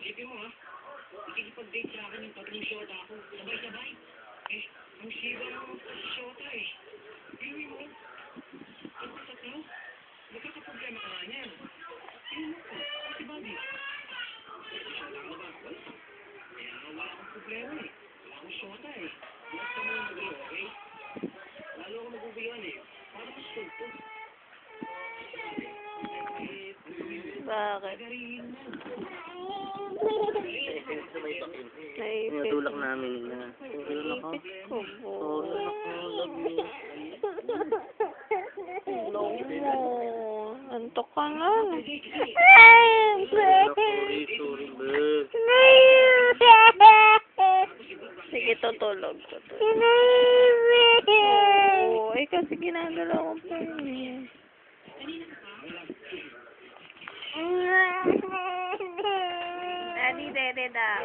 Isipin mo ha, ikikipag-date sa akin yung tatlong shota ako. Sabay-sabay. Eh, ang siba naman po sa shota eh. Iwi mo. Ang tatlo, magkakaproblema ka nga niyan. Tingin mo ko, si Bobby. Shota mo ba? Wala. Kaya nga wala akong problema eh. Wala akong shota eh. Huwag ka muna mag-iyo, okay? Lalo ako maguguluhan eh. Para mas sulto. Bakit? Tinutulak namin na. Tulak ako. Tulak ako. Love you. Hello mo. Antok ka nga. Sorry, babe. Sige, tutulog. Oo, eh kasi ginagalaw ko pa yun. Daddy, dede daw.